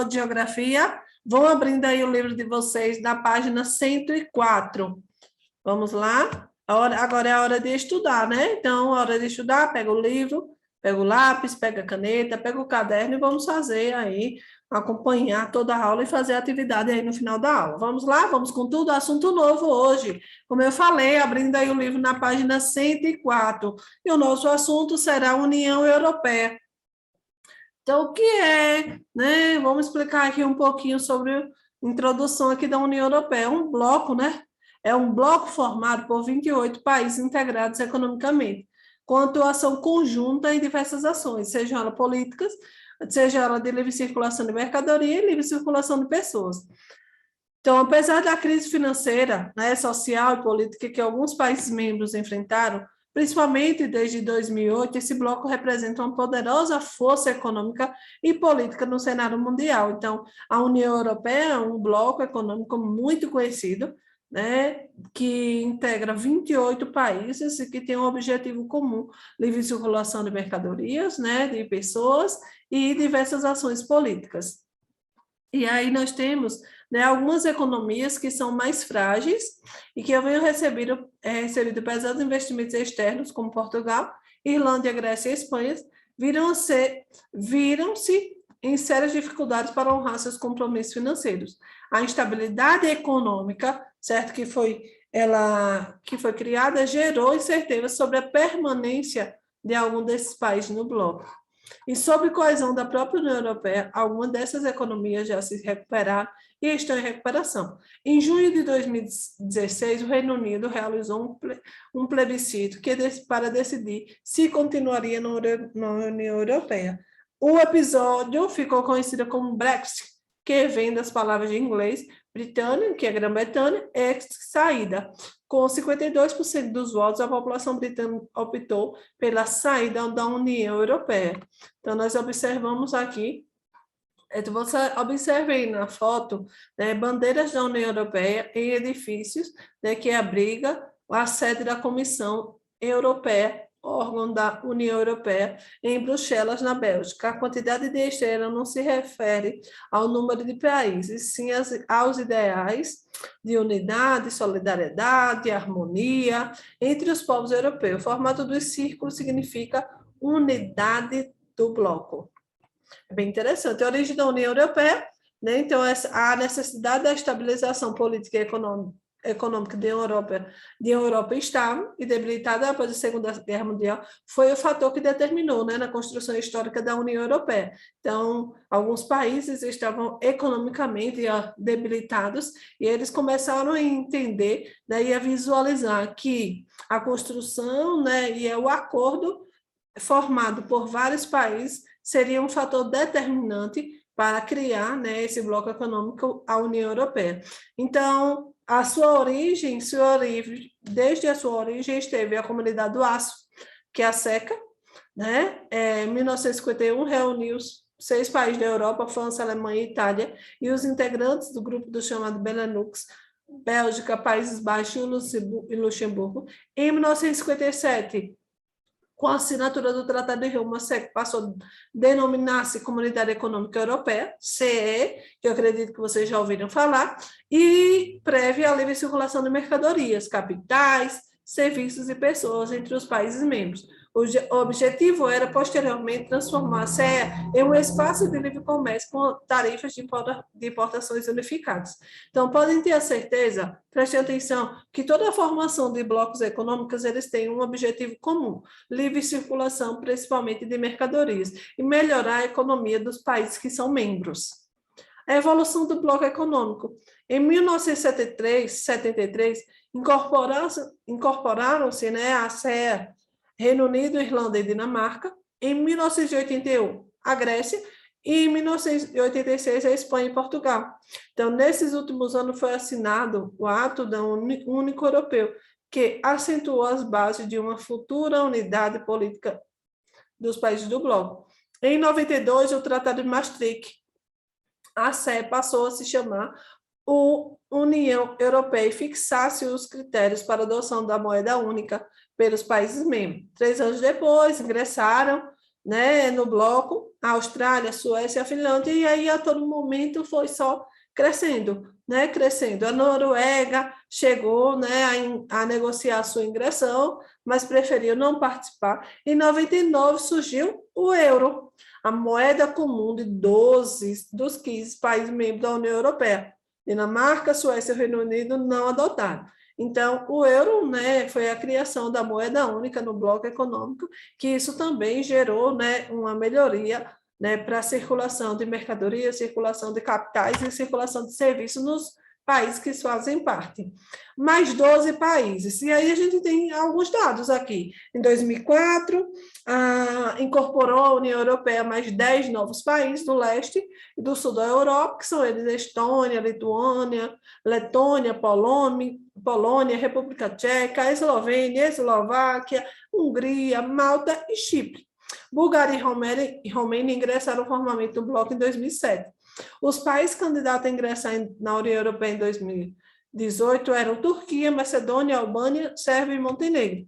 de Geografia? Vão abrindo aí o livro de vocês na página 104. Vamos lá? Agora é a hora de estudar, né? Então, a hora de estudar, pega o livro, pega o lápis, pega a caneta, pega o caderno e vamos fazer aí, acompanhar toda a aula e fazer a atividade aí no final da aula. Vamos lá? Vamos com tudo, assunto novo hoje. Como eu falei, abrindo aí o livro na página 104. E o nosso assunto será a União Europeia. Então, o que é, né? Vamos explicar aqui um pouquinho sobre a introdução aqui da União Europeia. É um bloco, né? É um bloco formado por 28 países integrados economicamente, com atuação conjunta em diversas ações, sejam elas políticas, seja ela de livre circulação de mercadoria e livre circulação de pessoas. Então, apesar da crise financeira, né, social e política que alguns países membros enfrentaram, principalmente desde 2008, esse bloco representa uma poderosa força econômica e política no cenário mundial. Então, a União Europeia é um bloco econômico muito conhecido, né, que integra 28 países e que tem um objetivo comum: livre circulação de mercadorias, né, de pessoas e diversas ações políticas. E aí nós temos, né, algumas economias que são mais frágeis e que haviam recebido pesados investimentos externos, como Portugal, Irlanda, Grécia e Espanha, viram-se em sérias dificuldades para honrar seus compromissos financeiros. A instabilidade econômica, certo, que foi criada, gerou incerteza sobre a permanência de algum desses países no bloco. E sobre coesão da própria União Europeia, algumas dessas economias já se recuperaram e estão em recuperação. Em junho de 2016, o Reino Unido realizou um plebiscito para decidir se continuaria na União Europeia. O episódio ficou conhecido como Brexit, que vem das palavras de inglês, Britânia, que é Grã-Bretanha, saída. Com 52% dos votos, a população britânica optou pela saída da União Europeia. Então, nós observamos aqui, você observa aí na foto, né, bandeiras da União Europeia em edifícios, né, que abriga a sede da Comissão Europeia, órgão da União Europeia, em Bruxelas, na Bélgica. A quantidade de estrela não se refere ao número de países, sim aos ideais de unidade, solidariedade, harmonia entre os povos europeus. O formato dos círculos significa unidade do bloco. É bem interessante. A origem da União Europeia, né? Então, a necessidade da estabilização política e econômica de Europa estável e debilitada após a Segunda Guerra Mundial foi o fator que determinou, né, na construção histórica da União Europeia. Então, alguns países estavam economicamente debilitados e eles começaram a entender, né, e a visualizar que a construção, né, e o acordo formado por vários países seria um fator determinante para criar, né, esse bloco econômico, a União Europeia. Então, desde a sua origem esteve a Comunidade do Aço, que é a CECA, né? Em 1951 reuniu os 6 países da Europa, França, Alemanha e Itália, e os integrantes do grupo do chamado Benelux, Bélgica, Países Baixos e Luxemburgo. Em 1957, com a assinatura do Tratado de Roma, a CECA passou a denominar-se Comunidade Econômica Europeia, CE, que eu acredito que vocês já ouviram falar, e prevê a livre circulação de mercadorias, capitais, serviços e pessoas entre os países membros. O objetivo era, posteriormente, transformar a CE em um espaço de livre comércio com tarifas de importações unificadas. Então, podem ter a certeza, prestem atenção, que toda a formação de blocos econômicos, eles têm um objetivo comum: livre circulação, principalmente de mercadorias, e melhorar a economia dos países que são membros. A evolução do bloco econômico. Em 1973, incorporaram-se, né, a CE, Reino Unido, Irlanda e Dinamarca. Em 1981, a Grécia. E em 1986, a Espanha e Portugal. Então, nesses últimos anos, foi assinado o Ato da Único Europeu, que acentuou as bases de uma futura unidade política dos países do bloco. Em 92, o Tratado de Maastricht, a CE passou a se chamar União Europeia e fixasse os critérios para a adoção da moeda única pelos países membros. 3 anos depois, ingressaram, né, no bloco, a Austrália, a Suécia, a Finlândia, e aí a todo momento foi só crescendo, né, crescendo. A Noruega chegou, né, a negociar a sua ingressão, mas preferiu não participar. Em 99 surgiu o euro, a moeda comum de 12 dos 15 países membros da União Europeia. Dinamarca, Suécia e Reino Unido não adotaram. Então, o euro, né, foi a criação da moeda única no bloco econômico, que isso também gerou, né, uma melhoria, né, para a circulação de mercadorias, circulação de capitais e circulação de serviços nos países que fazem parte. Mais 12 países. E aí a gente tem alguns dados aqui. Em 2004, incorporou a União Europeia mais 10 novos países do leste e do sul da Europa, que são eles Estônia, Lituânia, Letônia, Polônia, República Tcheca, Eslovênia, Eslováquia, Hungria, Malta e Chipre. Bulgária e Romênia ingressaram formalmente no bloco em 2007. Os países candidatos a ingressar na União Europeia em 2018 eram Turquia, Macedônia, Albânia, Sérvia e Montenegro.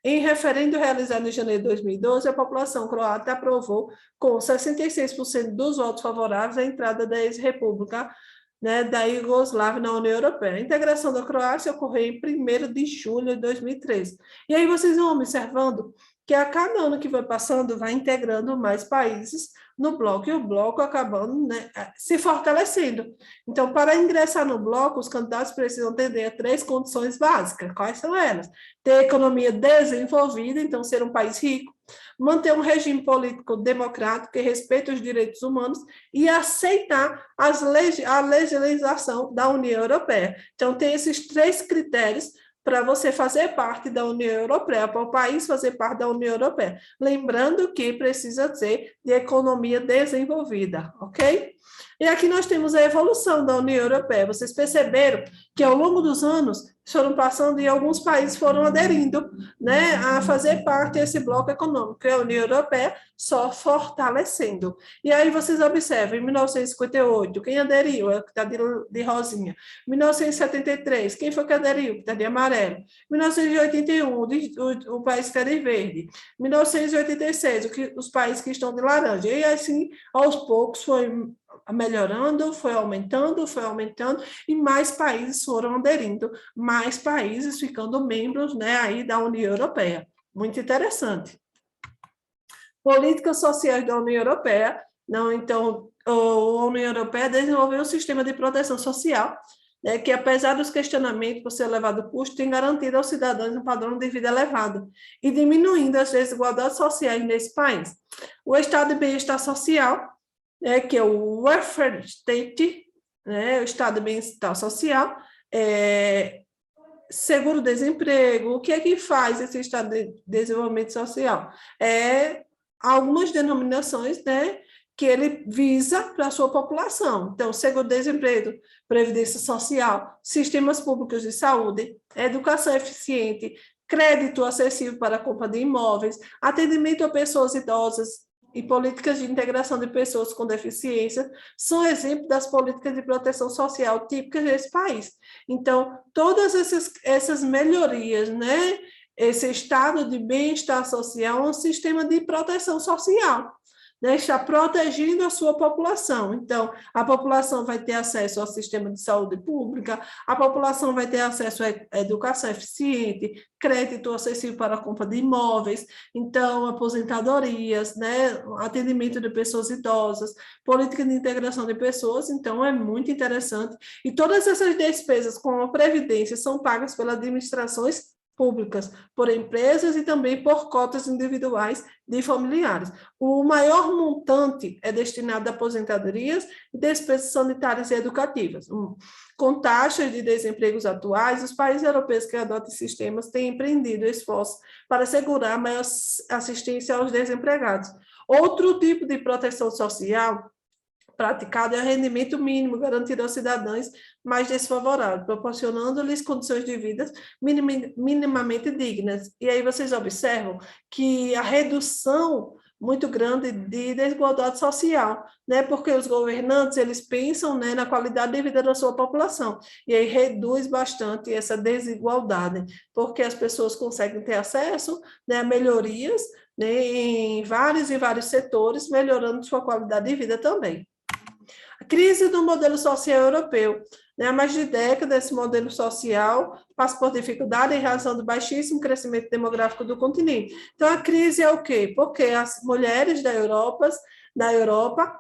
Em referendo realizado em janeiro de 2012, a população croata aprovou, com 66% dos votos favoráveis, a entrada da ex-república, né, da Iugoslávia na União Europeia. A integração da Croácia ocorreu em 1º de julho de 2013. E aí vocês vão observando que a cada ano que vai passando, vai integrando mais países no bloco, e o bloco acabando, né, se fortalecendo. Então, para ingressar no bloco, os candidatos precisam atender a 3 condições básicas. Quais são elas? Ter economia desenvolvida, então ser um país rico, manter um regime político democrático que respeite os direitos humanos e aceitar a legislação da União Europeia. Então, tem esses 3 critérios para você fazer parte da União Europeia, para o país fazer parte da União Europeia. Lembrando que precisa ser de economia desenvolvida, ok? E aqui nós temos a evolução da União Europeia. Vocês perceberam que ao longo dos anos foram passando e alguns países foram aderindo, né, a fazer parte desse bloco econômico, e a União Europeia só fortalecendo. E aí vocês observam, em 1958, quem aderiu? É o que está de rosinha. 1973, quem foi que aderiu? Que está de amarelo. 1981, o país que está de verde. 1986, os países que estão de laranja. E assim, aos poucos, foi melhorando, foi aumentando, e mais países foram aderindo, mais países ficando membros, né, aí da União Europeia. Muito interessante. Políticas sociais da União Europeia. Não, então, a União Europeia desenvolveu um sistema de proteção social, né, que, apesar dos questionamentos por seu elevado custo, tem garantido aos cidadãos um padrão de vida elevado e diminuindo as desigualdades sociais nesse país. O estado de bem-estar social, que é o welfare state, né, o estado de bem-estar social, seguro-desemprego. O que é que faz esse estado de desenvolvimento social? Algumas denominações, né, que ele visa para a sua população. Então, seguro-desemprego, previdência social, sistemas públicos de saúde, educação eficiente, crédito acessível para a compra de imóveis, atendimento a pessoas idosas, e políticas de integração de pessoas com deficiência são exemplos das políticas de proteção social típicas desse país. Então, todas essas melhorias, né? Esse estado de bem-estar social é um sistema de proteção social, né, está protegendo a sua população. Então, a população vai ter acesso ao sistema de saúde pública, a população vai ter acesso à educação eficiente, crédito acessível para a compra de imóveis, então, aposentadorias, né, atendimento de pessoas idosas, política de integração de pessoas, então, é muito interessante. E todas essas despesas com a Previdência são pagas pelas administrações públicas, por empresas e também por cotas individuais de familiares. O maior montante é destinado a aposentadorias e despesas sanitárias e educativas. Com taxas de desemprego atuais, os países europeus que adotam sistemas têm empreendido esforços para assegurar maior assistência aos desempregados. Outro tipo de proteção social praticado é o rendimento mínimo garantido aos cidadãos mais desfavoráveis, proporcionando-lhes condições de vida minimamente dignas. E aí vocês observam que a redução muito grande de desigualdade social, né? Porque os governantes, eles pensam, né, na qualidade de vida da sua população, e aí reduz bastante essa desigualdade, porque as pessoas conseguem ter acesso, né, a melhorias, né, em vários e vários setores, melhorando sua qualidade de vida também. A crise do modelo social europeu. Há mais de décadas, esse modelo social passa por dificuldade em razão do baixíssimo crescimento demográfico do continente. Então, a crise é o quê? Porque as mulheres da Europa,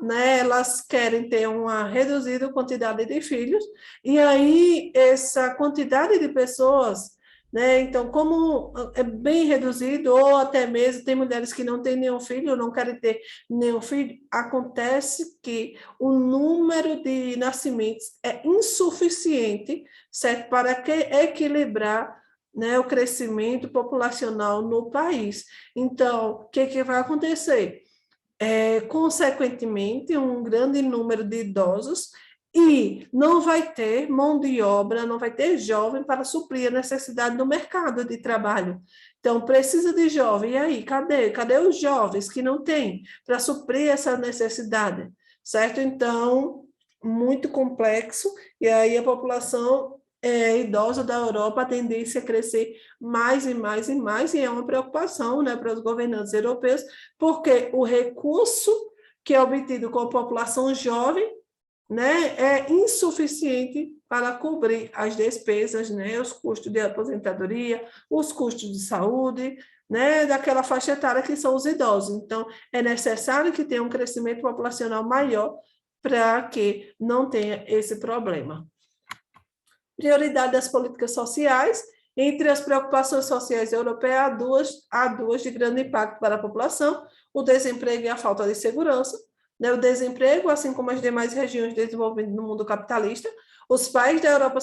né, elas querem ter uma reduzida quantidade de filhos, e aí essa quantidade de pessoas, né, então, como é bem reduzido, ou até mesmo tem mulheres que não têm nenhum filho, não querem ter nenhum filho, acontece que o número de nascimentos é insuficiente, certo, para equilibrar, né, o crescimento populacional no país. Então, o que vai acontecer? Consequentemente, um grande número de idosos e não vai ter mão de obra, não vai ter jovem para suprir a necessidade do mercado de trabalho. Então, precisa de jovem. E aí, cadê os jovens que não têm para suprir essa necessidade? Certo? Então, muito complexo. E aí, a população idosa da Europa, a tendência a crescer mais e mais e mais, e é uma preocupação, né, para os governantes europeus, porque o recurso que é obtido com a população jovem, né, é insuficiente para cobrir as despesas, né, os custos de aposentadoria, os custos de saúde, né, daquela faixa etária que são os idosos. Então, é necessário que tenha um crescimento populacional maior para que não tenha esse problema. Prioridade das políticas sociais. Entre as preocupações sociais europeias, há duas de grande impacto para a população: o desemprego e a falta de segurança. O desemprego, assim como as demais regiões desenvolvidas no mundo capitalista, os países da Europa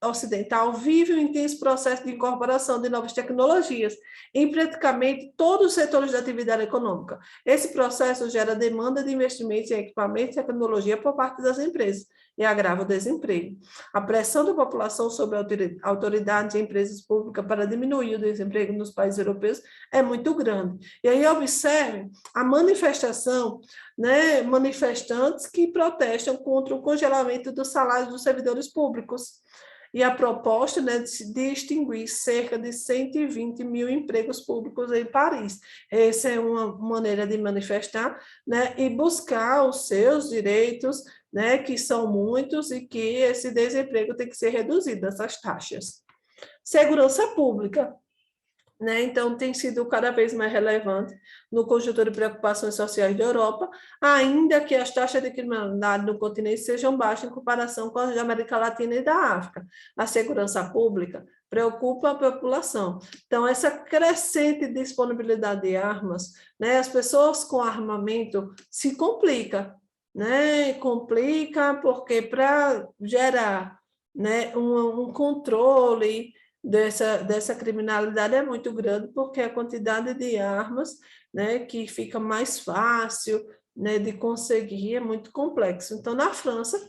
Ocidental vivem um intenso processo de incorporação de novas tecnologias em praticamente todos os setores da atividade econômica. Esse processo gera demanda de investimentos em equipamentos e tecnologia por parte das empresas e agrava o desemprego. A pressão da população sobre a autoridade e empresas públicas para diminuir o desemprego nos países europeus é muito grande. E aí observe a manifestação, né, manifestantes que protestam contra o congelamento dos salários dos servidores públicos e a proposta, né, de extinguir cerca de 120 mil empregos públicos em Paris. Essa é uma maneira de manifestar, né, e buscar os seus direitos, né, que são muitos, e que esse desemprego tem que ser reduzido, essas taxas. Segurança pública. Né? Então, tem sido cada vez mais relevante no conjunto de preocupações sociais da Europa, ainda que as taxas de criminalidade no continente sejam baixas em comparação com as da América Latina e da África. A segurança pública preocupa a população. Então, essa crescente disponibilidade de armas, né? As pessoas com armamento se complica, né? Complica porque para gerar, né, um controle dessa criminalidade é muito grande, porque a quantidade de armas, né, que fica mais fácil, né, de conseguir é muito complexo. Então, na França,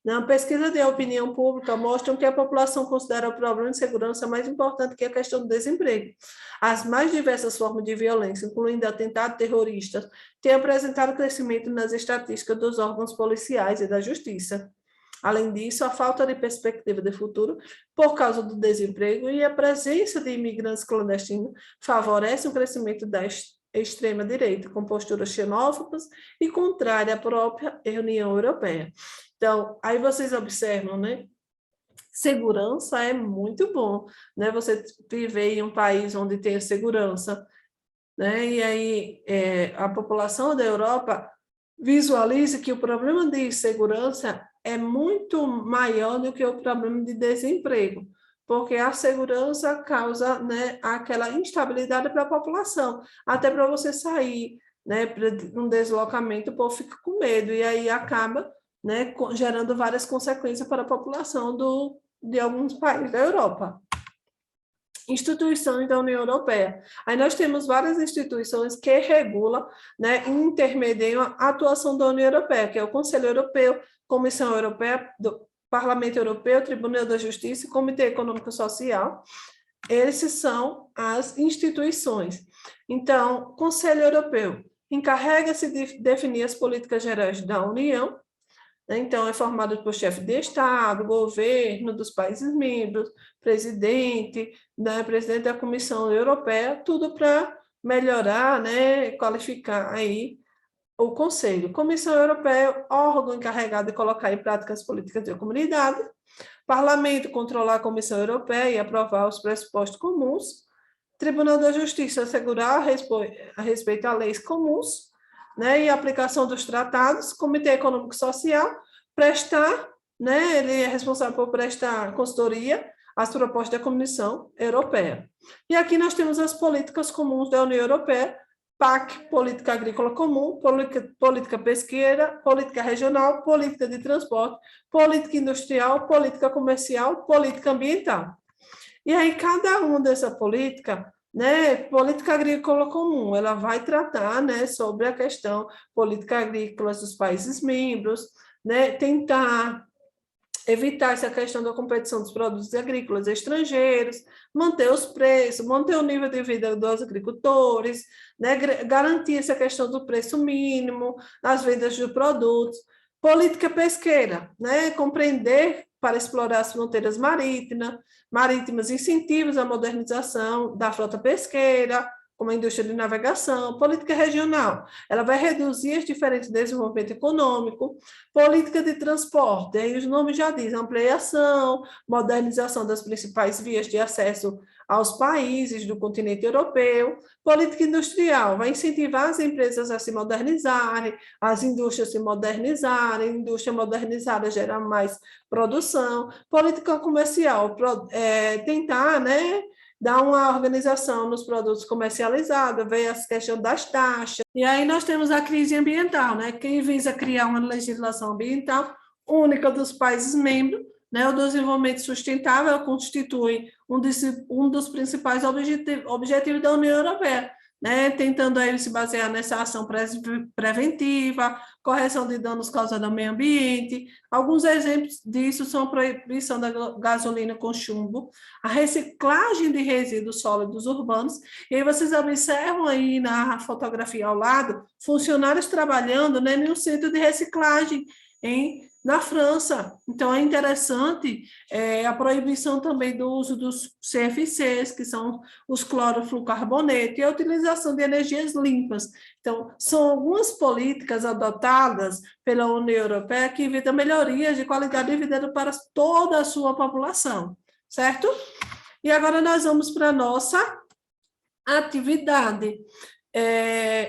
uma pesquisa de opinião pública mostra que a população considera o problema de segurança mais importante que a questão do desemprego. As mais diversas formas de violência, incluindo atentados terroristas, têm apresentado crescimento nas estatísticas dos órgãos policiais e da justiça. Além disso, a falta de perspectiva de futuro por causa do desemprego e a presença de imigrantes clandestinos favorece o crescimento da extrema-direita, com posturas xenófobas e contrárias à própria União Europeia. Então, aí vocês observam, né? Segurança é muito bom, né? Você viver em um país onde tem segurança, né? E aí a população da Europa visualiza que o problema de segurança é muito maior do que o problema de desemprego, porque a segurança causa, né, aquela instabilidade para a população, até para você sair, né, para um deslocamento, o povo fica com medo, e aí acaba, né, gerando várias consequências para a população de alguns países da Europa. Instituições da União Europeia. Aí nós temos várias instituições que regulam, né, intermediam a atuação da União Europeia, que é o Conselho Europeu, Comissão Europeia, do Parlamento Europeu, Tribunal da Justiça e Comitê Econômico e Social. Esses são as instituições. Então, o Conselho Europeu encarrega-se de definir as políticas gerais da União. Então, é formado por chefe de Estado, governo dos países membros, presidente, né, presidente da Comissão Europeia, tudo para melhorar, né, qualificar aí o Conselho. Comissão Europeia, órgão encarregado de colocar em prática as políticas da comunidade. Parlamento, controlar a Comissão Europeia e aprovar os pressupostos comuns. Tribunal da Justiça, assegurar a respeito a leis comuns, né, e a aplicação dos tratados. Comitê Econômico e Social, prestar, né, ele é responsável por prestar consultoria às propostas da Comissão Europeia. E aqui nós temos as políticas comuns da União Europeia, PAC, Política Agrícola Comum, Política Pesqueira, Política Regional, Política de Transporte, Política Industrial, Política Comercial, Política Ambiental. E aí, cada uma dessa política, né, política agrícola comum, ela vai tratar, né, sobre a questão política agrícola dos países membros, né, tentar evitar essa questão da competição dos produtos agrícolas estrangeiros, manter os preços, manter o nível de vida dos agricultores, né, garantir essa questão do preço mínimo nas vendas de produtos. Política pesqueira, né, compreender para explorar as fronteiras marítimas, incentivos à modernização da frota pesqueira, como a indústria de navegação. Política regional, ela vai reduzir as diferenças de desenvolvimento econômico. Política de transporte, aí os nomes já dizem, ampliação, modernização das principais vias de acesso aos países do continente europeu. Política industrial, vai incentivar as empresas a se modernizarem, as indústrias se modernizarem, indústria modernizada gera mais produção. Política comercial, tentar, né, dar uma organização nos produtos comercializados, ver as questões das taxas. E aí nós temos a crise ambiental, né, que visa criar uma legislação ambiental única dos países membros, né, o desenvolvimento sustentável constitui um dos principais objetivos da União Europeia, né, tentando aí se basear nessa ação preventiva, correção de danos causados ao meio ambiente. Alguns exemplos disso são a proibição da gasolina com chumbo, a reciclagem de resíduos sólidos urbanos, e aí vocês observam aí na fotografia ao lado, funcionários trabalhando, né, em um centro de reciclagem na França. Então, é interessante a proibição também do uso dos CFCs, que são os clorofluorcarbonetos, e a utilização de energias limpas. Então, são algumas políticas adotadas pela União Europeia que visam melhorias de qualidade de vida para toda a sua população, certo? E agora nós vamos para a nossa atividade.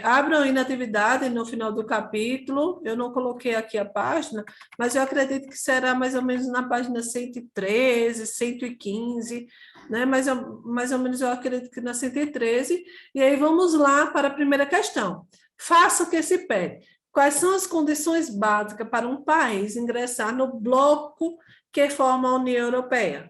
Abram aí na atividade, no final do capítulo, eu não coloquei aqui a página, mas eu acredito que será mais ou menos na página 113, 115, né? Mais ou menos eu acredito que na 113, e aí vamos lá para a primeira questão. Faça o que se pede. Quais são as condições básicas para um país ingressar no bloco que forma a União Europeia?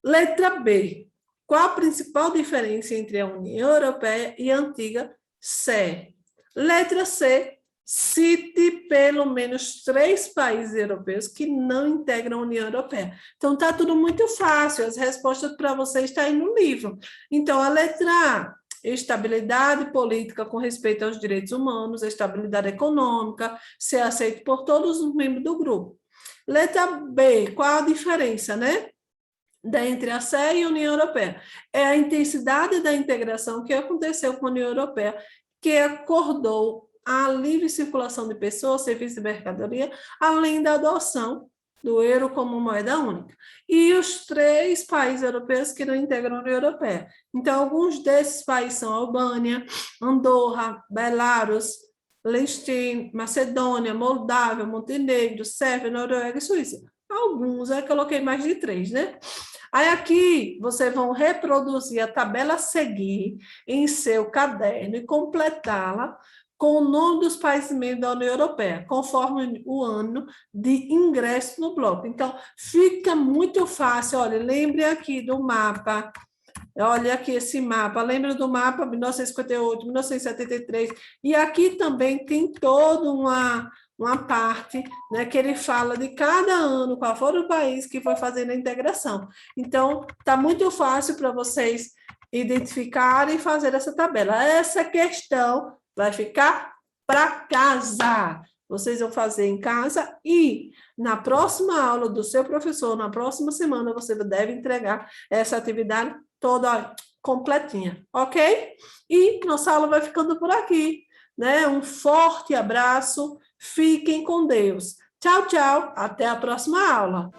Letra B. Qual a principal diferença entre a União Europeia e a antiga CE? Letra C. Cite pelo menos 3 países europeus que não integram a União Europeia. Então, está tudo muito fácil, as respostas para vocês estão aí no livro. Então, a letra A, estabilidade política com respeito aos direitos humanos, estabilidade econômica, ser aceito por todos os membros do grupo. Letra B, qual a diferença, né? Entre a CE e a União Europeia. É a intensidade da integração que aconteceu com a União Europeia, que acordou a livre circulação de pessoas, serviços e mercadoria, além da adoção do euro como moeda única. E os 3 países europeus que não integram a União Europeia. Então, alguns desses países são Albânia, Andorra, Belarus, Liechtenstein, Macedônia, Moldávia, Montenegro, Sérvia, Noruega e Suíça. Alguns, eu coloquei mais de 3, né? Aí aqui, vocês vão reproduzir a tabela a seguir em seu caderno e completá-la com o nome dos países membros da União Europeia, conforme o ano de ingresso no bloco. Então, fica muito fácil. Olha, lembre aqui do mapa. Olha aqui esse mapa. Lembra do mapa 1958, 1973. E aqui também tem toda uma parte, né, que ele fala de cada ano, qual for o país que foi fazendo a integração. Então, está muito fácil para vocês identificarem e fazer essa tabela. Essa questão vai ficar para casa. Vocês vão fazer em casa e na próxima aula do seu professor, na próxima semana, você deve entregar essa atividade toda completinha, ok? E nossa aula vai ficando por aqui, né? Um forte abraço, fiquem com Deus. Tchau, tchau, até a próxima aula.